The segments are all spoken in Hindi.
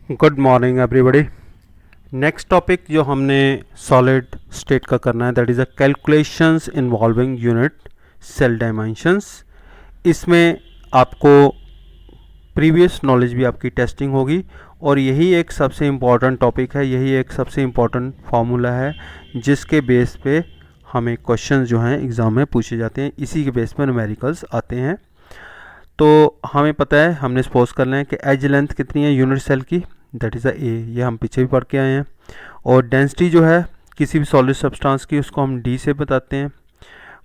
Good morning everybody. Next topic जो हमने सॉलिड स्टेट का करना है that is a calculations involving unit cell dimensions. इसमें आपको प्रीवियस नॉलेज भी आपकी टेस्टिंग होगी और यही एक सबसे इम्पॉर्टेंट टॉपिक है, यही एक सबसे इम्पॉर्टेंट फार्मूला है जिसके बेस पे हमें क्वेश्चंस जो हैं एग्ज़ाम में पूछे जाते हैं, इसी के बेस पर न्यूमेरिकल्स आते हैं। तो हमें पता है, हमने सपोज कर लें कि एज लेंथ कितनी है यूनिट सेल की, दैट इज़ अ ए, ये हम पीछे भी पढ़ के आए हैं। और डेंसिटी जो है किसी भी सॉलिड सब्सटेंस की उसको हम डी से बताते हैं,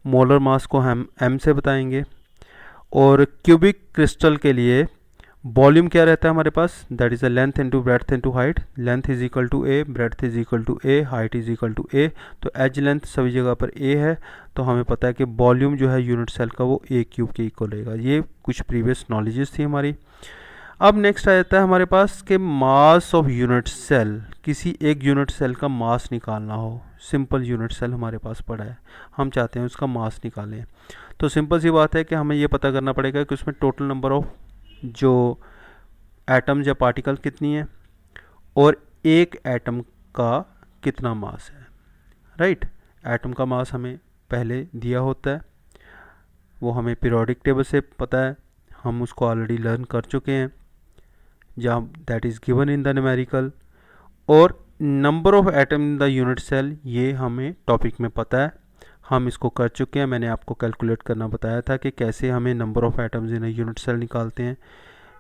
मोलर मास को हम एम से बताएंगे। और क्यूबिक क्रिस्टल के लिए वॉल्यूम क्या रहता है हमारे पास, that is a length into breadth into height. Length is equal to a, breadth is equal to a, height is equal to a. तो एज लेंथ सभी जगह पर ए है, तो हमें पता है कि वॉल्यूम जो है यूनिट सेल का वो ए क्यूब के इक्वल रहेगा। ये कुछ प्रीवियस नॉलेजेस थी हमारी। अब नेक्स्ट आ जाता है हमारे पास कि मास ऑफ यूनिट सेल, किसी एक यूनिट सेल का मास निकालना हो। सिंपल यूनिट सेल हमारे पास पड़ा है, हम चाहते हैं उसका मास निकालें। तो सिंपल सी बात है कि हमें ये पता करना पड़ेगा कि उसमें टोटल नंबर ऑफ जो एटम्स या पार्टिकल कितनी है और एक एटम का कितना मास है। राइट, एटम का मास हमें पहले दिया होता है, वो हमें पीरियोडिक टेबल से पता है, हम उसको ऑलरेडी लर्न कर चुके हैं, जहाँ that is given in the numerical. और number of atom in the unit cell ये हमें टॉपिक में पता है, हम इसको कर चुके हैं। मैंने आपको कैलकुलेट करना बताया था कि कैसे हमें number of atoms in a unit cell निकालते हैं।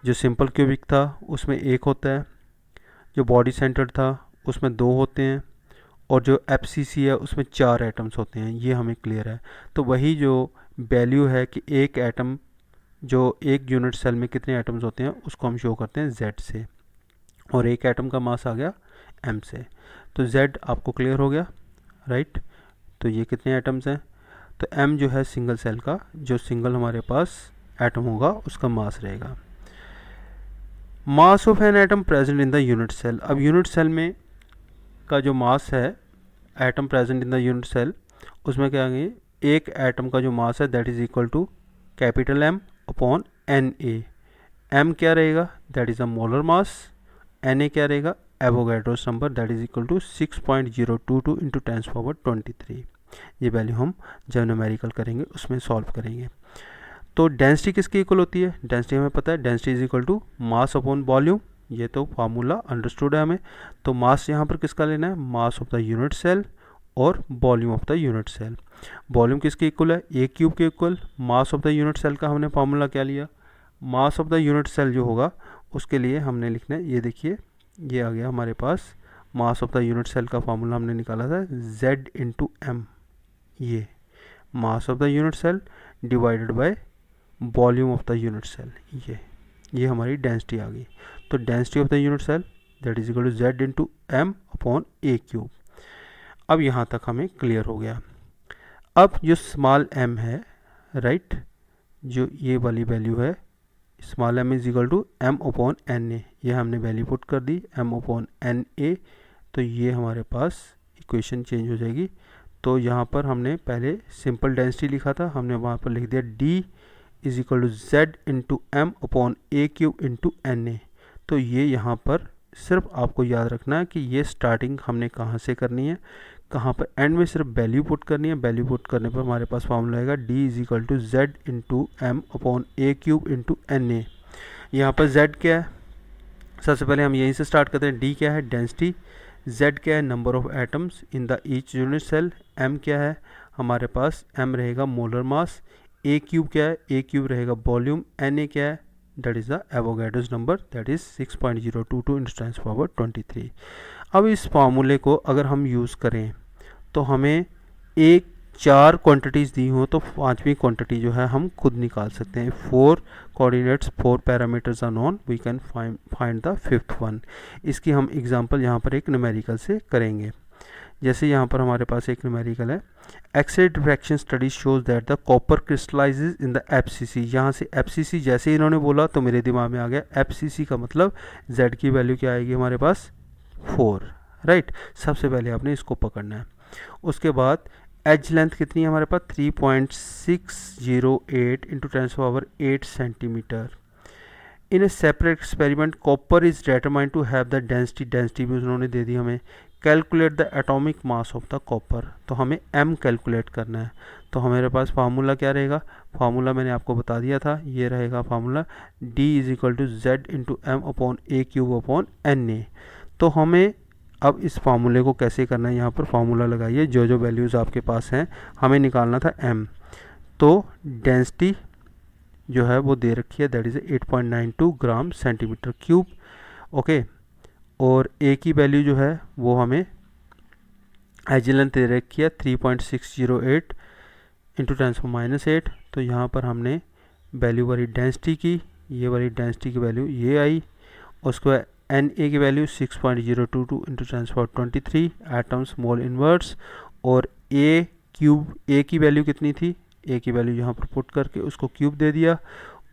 जो सिंपल क्यूबिक था उसमें एक होता है, जो बॉडी सेंटर्ड था उसमें दो होते हैं, और जो एफसीसी है उसमें चार एटम्स होते हैं। ये हमें क्लियर है। तो वही जो वैल्यू है कि एक एटम, जो एक यूनिट सेल में कितने एटम्स होते हैं उसको हम शो करते हैं जेड से, और एक एटम का मास आ गया एम से। तो जेड आपको क्लियर हो गया, राइट। तो ये कितने एटम्स हैं, तो एम जो है सिंगल सेल का, जो सिंगल हमारे पास एटम होगा उसका मास रहेगा। Mass of an atom present in the unit cell. अब यूनिट सेल में का जो मास है atom present in the unit cell, उसमें क्या आएंगे, एक एटम का जो मास है that is equal to capital M upon N A. M क्या रहेगा, that is a molar mass, N A क्या रहेगा, Avogadro's number, that is equal to 6.022 into 10⁻23। ये वैल्यू हम जब न्यूमेरिकल करेंगे उसमें सॉल्व करेंगे। तो डेंसिटी किसकी इक्वल होती है, डेंसिटी हमें पता है, density is equal to mass upon volume. ये तो फार्मूला अंडरस्टूड है हमें। तो मास यहाँ पर किसका लेना है, mass of the unit cell और volume of the unit cell. Volume किसके इक्वल है, ए क्यूब के equal. Mass of the unit cell का हमने फार्मूला क्या लिया, mass of the unit cell जो होगा उसके लिए हमने लिखना है, ये देखिए ये आ गया हमारे पास, mass of the unit cell का फार्मूला हमने निकाला था z इंटू एम। ये mass of the unit cell divided by volume of the unit cell, ये हमारी डेंसिटी आ गई। तो density of the unit cell that is equal to Z into M upon A cube. अब यहाँ तक हमें क्लियर हो गया। अब जो स्मॉल एम है, राइट, जो ये वाली वैल्यू है small M is equal to M upon N A, ये हमने वैल्यू पुट कर दी एम अपॉन एन ए। तो ये हमारे पास इक्वेशन चेंज हो जाएगी। तो यहाँ पर हमने पहले सिंपल डेंसिटी लिखा था, हमने वहाँ पर लिख दिया D is equal to Z into M upon A cube into N A. तो ये यहाँ पर सिर्फ आपको याद रखना है कि ये स्टार्टिंग हमने कहाँ से करनी है, कहाँ पर एंड में सिर्फ वैल्यू पुट करनी है। वैल्यू पुट करने पर हमारे पास फॉर्मूला आएगा D is equal to Z into M upon A cube into N A. यहाँ पर जेड क्या है, सबसे पहले हम यहीं से स्टार्ट करते हैं। डी क्या है, डेंसिटी। जेड क्या है, number of atoms in the each unit cell. M क्या है हमारे पास, एम रहेगा मोलर मास। ए क्यूब क्या है, ए क्यूब रहेगा वॉल्यूम। एन ए क्या है, that is the Avogadro's number, that is 6.022 into 10⁻23। अब इस फार्मूले को अगर हम यूज़ करें तो हमें एक चार क्वांटिटीज़ दी हो तो पांचवी क्वांटिटी जो है हम खुद निकाल सकते हैं। 4 coordinates 4 parameters are known, we can find the fifth one. इसकी हम एग्जांपल यहाँ पर एक न्यूमेरिकल से करेंगे। जैसे यहाँ पर हमारे पास एक न्यूमेरिकल है, x ray diffraction study shows that the copper crystallizes in the FCC. यहाँ से एफसीसी जैसे इन्होंने बोला तो मेरे दिमाग में आ गया एफसीसी का मतलब जेड की वैल्यू क्या आएगी हमारे पास 4, राइट। सबसे पहले आपने इसको पकड़ना है। उसके बाद एज लेंथ कितनी है हमारे पास 3.608 into 10⁻8 centimetre. In a separate experiment copper is determined to have the density भी उन्होंने दे दी हमें। Calculate the atomic mass of the copper, तो हमें m कैलकुलेट करना है। तो हमारे पास फार्मूला क्या रहेगा, फार्मूला मैंने आपको बता दिया था, ये रहेगा formula d is equal to Z into M upon A cube upon N A. तो हमें अब इस फार्मूले को कैसे करना है, यहाँ पर फार्मूला लगाइए, जो जो वैल्यूज़ आपके पास हैं हमें निकालना था m। तो डेंसिटी जो है वो दे रखी है, that is 8.92 gram centimetre cube, okay. और ए की वैल्यू जो है वो हमें एज लेंथ दे रखी है 3.608 इंटू 10⁻⁸। तो यहाँ पर हमने वैल्यू वाली डेंसिटी की, ये वाली डेंसिटी की वैल्यू ये आई, उसके बाद एन ए की value 6.022 into 10⁻23 atoms mole inverse. और ए क्यूब, ए की वैल्यू कितनी थी, ए की वैल्यू यहाँ पर पुट करके उसको क्यूब दे दिया।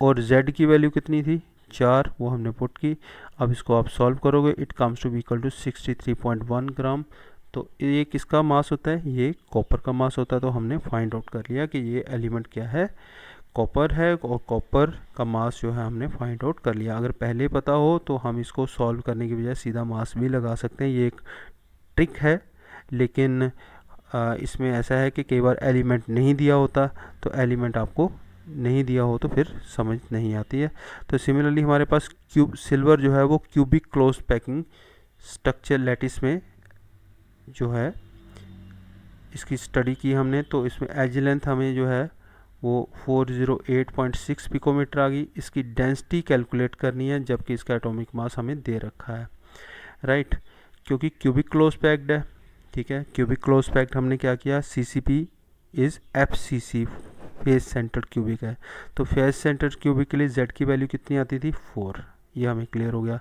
और जेड की वैल्यू कितनी थी 4, वो हमने पुट की। अब इसको आप सॉल्व करोगे, it comes to be equal to 63.1 gram. तो ये किसका मास होता है, ये कॉपर का मास होता है। तो हमने फाइंड आउट कर लिया कि ये एलिमेंट क्या है, कॉपर है, और कॉपर का मास जो है हमने फाइंड आउट कर लिया। अगर पहले पता हो तो हम इसको सॉल्व करने की बजाय सीधा मास भी लगा सकते हैं, ये एक ट्रिक है। लेकिन इसमें ऐसा है कि कई बार एलिमेंट नहीं दिया होता, तो एलिमेंट आपको नहीं दिया हो तो फिर समझ नहीं आती है। तो सिमिलरली हमारे पास क्यूब सिल्वर जो है वो cubic close packing structure lattice में जो है इसकी स्टडी की हमने। तो इसमें एज लेंथ हमें जो है वो 408.6 पिकोमीटर आ गई। इसकी डेंसिटी कैलकुलेट करनी है, जबकि इसका एटॉमिक मास हमें दे रखा है, राइट, क्योंकि क्यूबिक क्लोज पैक्ड है, ठीक है। क्यूबिक क्लोज पैक्ड हमने क्या किया, CCP is FCC, face centred cubic है। तो फेस सेंटर्ड क्यूबिक के लिए Z की वैल्यू कितनी आती थी 4, ये हमें क्लियर हो गया।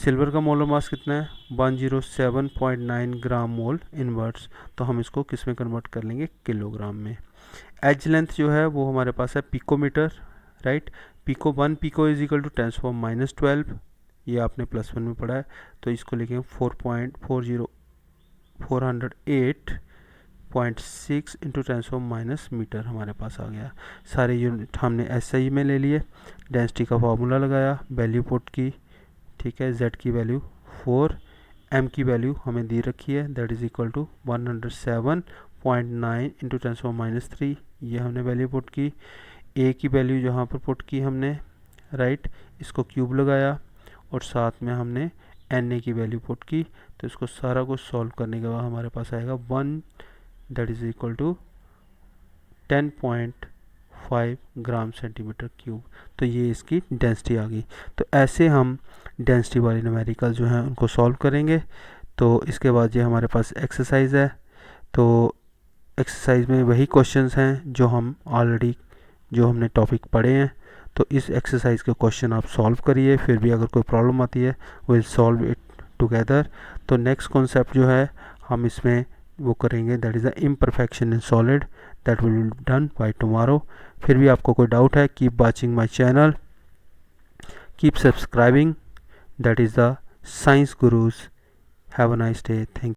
सिल्वर का मोलर मास कितना है 107.9 ग्राम मोल इनवर्ट्स। तो हम इसको किस में कन्वर्ट कर लेंगे, किलोग्राम में। एज लेंथ जो है वो हमारे पास है picometre, right. Pico 1 pico is equal to 10⁻12, ये आपने +1 में पढ़ा है। तो इसको लिखेंगे 408.6 इंटू 10⁻- मीटर हमारे पास आ गया। सारे यूनिट हमने SI में ले लिए, डेंसिटी का फार्मूला लगाया, वैल्यू पुट की, ठीक है। Z की वैल्यू 4, M की वैल्यू हमें दी रखी है, that is equal to 107.9 into 10⁻3, ये हमने वैल्यू पुट की। A की वैल्यू जहाँ पर पुट की हमने, राइट, इसको क्यूब लगाया, और साथ में हमने Na की वैल्यू पुट की। तो इसको सारा कुछ सॉल्व करने के बाद हमारे पास आएगा 1, that is equal to 10.5 gram centimetre cube. तो ये इसकी डेंसिटी आ गई। तो ऐसे हम डेंसिटी वाली न्यूमेरिकल जो हैं उनको सॉल्व करेंगे। तो इसके बाद ये हमारे पास एक्सरसाइज है। तो एक्सरसाइज में वही क्वेश्चंस हैं जो हमने टॉपिक पढ़े हैं। तो इस एक्सरसाइज के क्वेश्चन आप सॉल्व करिए, फिर भी अगर कोई प्रॉब्लम आती है विल सॉल्व इट टुगेदर। तो नेक्स्ट कॉन्सेप्ट जो है हम इसमें वो करेंगे, that is the imperfection in solid, that will be done by tomorrow. फिर भी आपको कोई डाउट है, keep watching my channel, keep subscribing, that is the science gurus. Have a nice day, thank